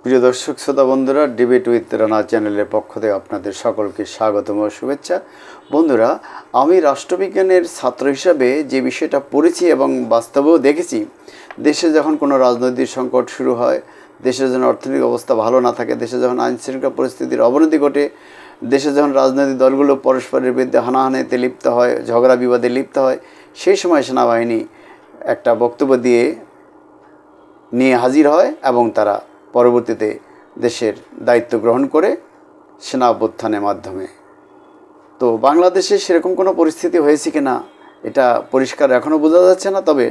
প্রিয় দর্শক শ্রোতা বন্ধুরা, ডিবেট উইথ রানা চ্যানেলের পক্ষ থেকে আপনাদের সকলকে স্বাগতম ও শুভেচ্ছা। বন্ধুরা, আমি রাষ্ট্রবিজ্ঞানের ছাত্র হিসাবে যে বিষয়টা পড়েছি এবং বাস্তবেও দেখেছি, দেশে যখন কোনো রাজনৈতিক সংকট শুরু হয়, দেশের যখন অর্থনৈতিক অবস্থা ভালো না থাকে, দেশে যখন আইনশৃঙ্খলা পরিস্থিতির অবনতি ঘটে, দেশে যখন রাজনৈতিক দলগুলো পরস্পরের বিরুদ্ধে হানাহানিতে লিপ্ত হয়, ঝগড়া বিবাদে লিপ্ত হয়, সেই সময় সেনাবাহিনী একটা বক্তব্য নিয়ে হাজির হয় এবং তারা পরবর্তীতে দেশের দায়িত্ব গ্রহণ করে সেনা অভ্যুত্থানের মাধ্যমে। তো বাংলাদেশে সেরকম কোনো পরিস্থিতি হয়েছে কিনা এটা পরিষ্কার এখনও বোঝা যাচ্ছে না। তবে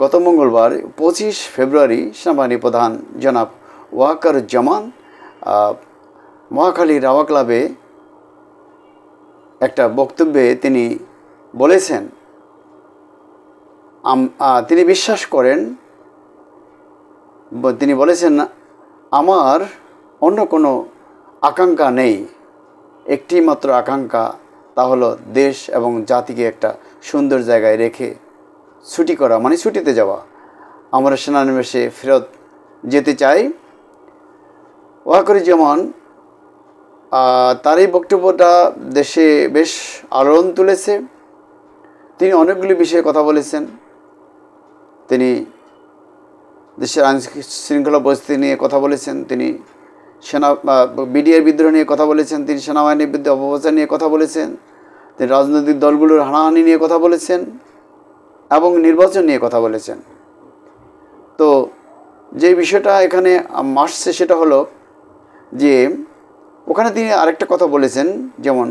গত মঙ্গলবার 25 ফেব্রুয়ারি সেনাবাহিনী প্রধান জনাব ওয়াকারুজ্জামান মহাখালী রাওয়া ক্লাবে একটা বক্তব্যে তিনি বলেছেন, তিনি বিশ্বাস করেন, তিনি বলেছেন, আমার অন্য কোনো আকাঙ্ক্ষা নেই, একটি মাত্র আকাঙ্ক্ষা, তা হলো দেশ এবং জাতিকে একটা সুন্দর জায়গায় রেখে ছুটি করা, মানে ছুটিতে যাওয়া। আমরা সেনানিবাসে ফেরত যেতে চাই। ওয়াকারুজ্জামান তার এই বক্তব্যটা দেশে বেশ আলোড়ন তুলেছে। তিনি অনেকগুলি বিষয়ে কথা বলেছেন। তিনি দেশের আইন শৃঙ্খলা পরিস্থিতি নিয়ে কথা বলেছেন, তিনি বিডিআর বিদ্রোহ নিয়ে কথা বলেছেন, তিনি সেনাবাহিনীর বিরুদ্ধে অপপ্রচার নিয়ে কথা বলেছেন, তিনি রাজনৈতিক দলগুলোর হানাহানি নিয়ে কথা বলেছেন এবং নির্বাচন নিয়ে কথা বলেছেন। তো যে বিষয়টা এখানে আসছে সেটা হলো যে ওখানে তিনি আরেকটা কথা বলেছেন, যেমন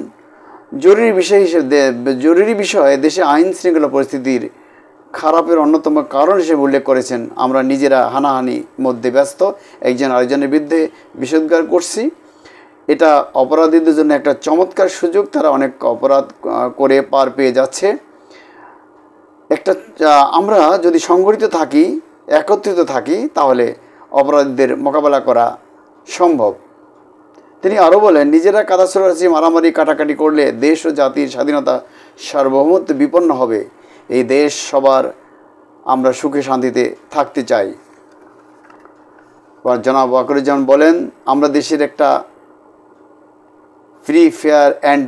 জরুরি বিষয়ে দেশে আইন শৃঙ্খলা পরিস্থিতির খারাপের অন্যতম কারণ হিসেবে উল্লেখ করেছেন, আমরা নিজেরা হানাহানির মধ্যে ব্যস্ত, একজন আরেকজনের বিরুদ্ধে বিষোদ্গার করছি। এটা অপরাধীদের জন্য একটা চমৎকার সুযোগ, তারা অনেক অপরাধ করে পার পেয়ে যাচ্ছে। আমরা যদি সংগঠিত থাকি, একত্রিত থাকি, তাহলে অপরাধীদের মোকাবেলা করা সম্ভব। তিনি আরও বলেন, নিজেরা কাদা ছোড়াছুড়ি মারামারি কাটাকাটি করলে দেশ ও জাতির স্বাধীনতা সার্বভৌমত্ব বিপন্ন হবে। এই দেশ সবার, আমরা সুখে শান্তিতে থাকতে চাই। জনাব ওয়াকারুজ্জামান বলেন, আমরা দেশের একটা ফ্রি, ফেয়ার অ্যান্ড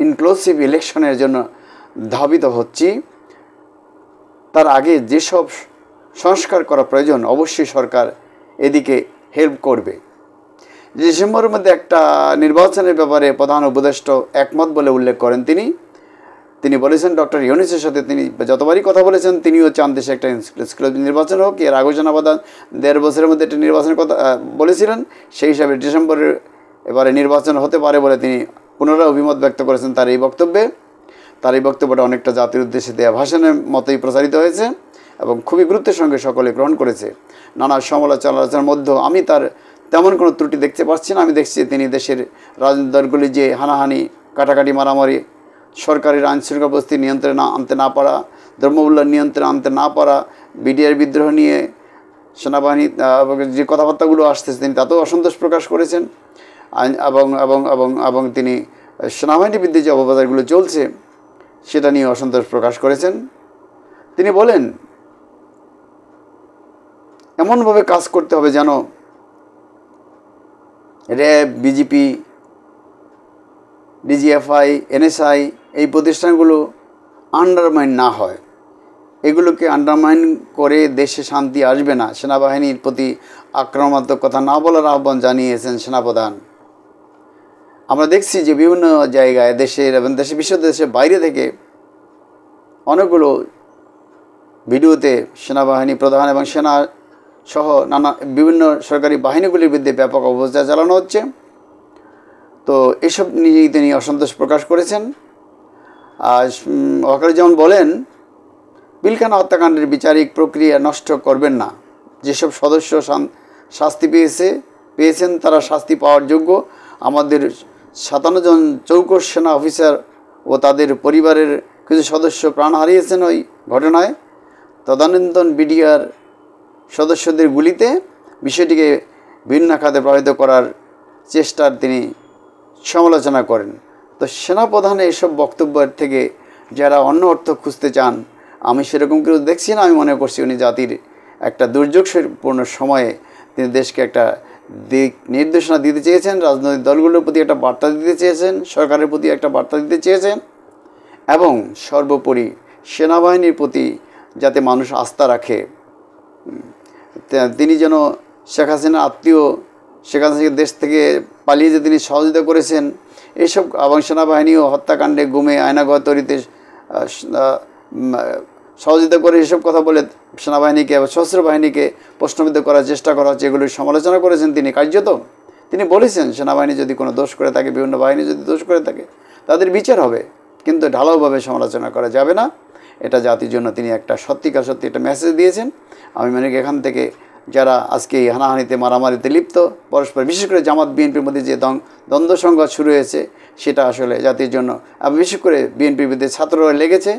ইনক্লুসিভ ইলেকশনের জন্য ধাবিত হচ্ছি। তার আগে যেসব সংস্কার করা প্রয়োজন, অবশ্যই সরকার এদিকে হেল্প করবে। ডিসেম্বরের মধ্যে একটা নির্বাচনের ব্যাপারে প্রধান উপদেষ্টা একমত বলে উল্লেখ করেন তিনি বলেছেন, ডক্টর ইউনূসের সাথে তিনি যতবারই কথা বলেছেন, তিনিও চান দেশে একটা এক্সক্লুসিভ নির্বাচন হোক। এর আগে সেনাপ্রধান 1.5 বছরের মধ্যে একটা নির্বাচনের কথা বলেছিলেন, সেই হিসাবে ডিসেম্বরের এবারে নির্বাচন হতে পারে বলে তিনি পুনরায় অভিমত ব্যক্ত করেছেন তার এই বক্তব্যে। তার এই বক্তব্যটা অনেকটা জাতির উদ্দেশ্যে দেওয়া ভাষণের মতোই প্রচারিত হয়েছে এবং খুবই গুরুত্বের সঙ্গে সকলে গ্রহণ করেছে। নানা সমালোচনার মধ্যেও আমি তার তেমন কোনো ত্রুটি দেখতে পাচ্ছি না। আমি দেখছি তিনি দেশের রাজনৈতিক দলগুলি যে হানাহানি, কাটাকাটি, মারামারি, সরকারের আইনশৃঙ্খলা পরিস্থিতি নিয়ন্ত্রণে আনতে না পারা, ধর্মমূল্য নিয়ন্ত্রণে আনতে না পারা, বিডিআর বিদ্রোহ নিয়ে সেনাবাহিনী যে কথাবার্তাগুলো আসতেছে, তিনি তাতেও অসন্তোষ প্রকাশ করেছেন। এবং তিনি সেনাবাহিনীর বিরুদ্ধে যে অপপ্রচারগুলো চলছে সেটা নিয়ে অসন্তোষ প্রকাশ করেছেন। তিনি বলেন, এমনভাবে কাজ করতে হবে যেন র্যাব, বিজিপি, ডিজিএফআই, এনএসআই এই প্রতিষ্ঠানগুলো আন্ডারমাইন না হয়। এগুলোকে আন্ডারমাইন করে দেশে শান্তি আসবে না। সেনাবাহিনীর প্রতি আক্রমণাত্মক কথা না বলার আহ্বান জানিয়েছেন সেনাপ্রধান। আমরা দেখছি যে বিভিন্ন জায়গায় দেশের এবং দেশের বাইরে থেকে অনেকগুলো ভিডিওতে সেনাবাহিনী প্রধান এবং সেনা সহ নানা বিভিন্ন সরকারি বাহিনীগুলির বিরুদ্ধে ব্যাপক অপপ্রচার চালানো হচ্ছে। তো এসব নিয়েই তিনি অসন্তোষ প্রকাশ করেছেন। আর ওয়াকারুজ্জামান বলেন, পিলখানা হত্যাকাণ্ডের বিচারিক প্রক্রিয়া নষ্ট করবেন না। যেসব সদস্য শাস্তি পেয়েছেন তারা শাস্তি পাওয়ার যোগ্য। আমাদের 57 জন চৌকস সেনা অফিসার ও তাদের পরিবারের কিছু সদস্য প্রাণ হারিয়েছেন ওই ঘটনায়। তদানীন্তন বিডিআর সদস্যদের গুলিতে বিষয়টিকে ভিন্ন খাতে প্রভাবিত করার চেষ্টার তিনি সমালোচনা করেন। তো সেনাপ্রধানের এসব বক্তব্যের থেকে যারা অন্য অর্থ খুঁজতে চান, আমি সেরকম কিছু দেখছি না। আমি মনে করছি উনি জাতির একটা দুর্যোগপূর্ণ সময়ে তিনি দেশকে একটা দিক নির্দেশনা দিতে চেয়েছেন, রাজনৈতিক দলগুলোর প্রতি একটা বার্তা দিতে চেয়েছেন, সরকারের প্রতি একটা বার্তা দিতে চেয়েছেন এবং সর্বোপরি সেনাবাহিনীর প্রতি যাতে মানুষ আস্থা রাখে। তিনি যেন শেখ হাসিনার আত্মীয়, শেখ হাসিনাকে দেশ থেকে পালিয়ে যে তিনি সহযোগিতা করেছেন এইসব, এবং সেনাবাহিনীও হত্যাকাণ্ডে, গুমে, আয়নাঘর তৈরিতে সহযোগিতা করে এসব কথা বলে সেনাবাহিনীকে এবং সশস্ত্র বাহিনীকে প্রশ্নবিদ্ধ করার চেষ্টা করা হচ্ছে, এগুলির সমালোচনা করেছেন তিনি। কার্যত তিনি বলেছেন সেনাবাহিনী যদি কোনো দোষ করে থাকে, বিভিন্ন বাহিনী যদি দোষ করে থাকে তাদের বিচার হবে, কিন্তু ঢালাওভাবে সমালোচনা করা যাবে না। এটা জাতির জন্য তিনি একটা সত্যি একটা মেসেজ দিয়েছেন। আমি মনে করি এখান থেকে যারা আজকে এই হানাহানিতে, মারামারিতে লিপ্ত পরস্পর, বিশেষ করে জামাত বিএনপির মধ্যে যে দ্বন্দ্ব সংঘাত শুরু হয়েছে সেটা আসলে জাতির জন্য, এবং বিশেষ করে বিএনপির বিরুদ্ধে ছাত্ররা লেগেছে।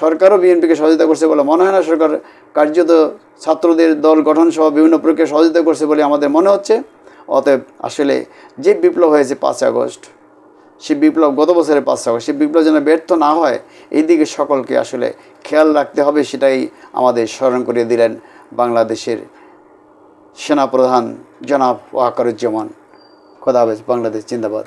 সরকারও বিএনপিকে সহযোগিতা করছে বলে মনে হয় না। সরকার কার্যত ছাত্রদের দল গঠন সহ বিভিন্ন প্রক্রিয়া সহযোগিতা করছে বলে আমাদের মনে হচ্ছে। অতএব আসলে যে বিপ্লব হয়েছে 5 আগস্ট, সেই বিপ্লব, গত বছরের 5 আগস্ট, সেই বিপ্লব যেন ব্যর্থ না হয় এই দিকে সকলকে আসলে খেয়াল রাখতে হবে, সেটাই আমাদের স্মরণ করিয়ে দিলেন বাংলাদেশের সেনাপ্রধান জনাব ওয়াকারুজ্জামান। খোদা হাফেজ। বাংলাদেশ জিন্দাবাদ।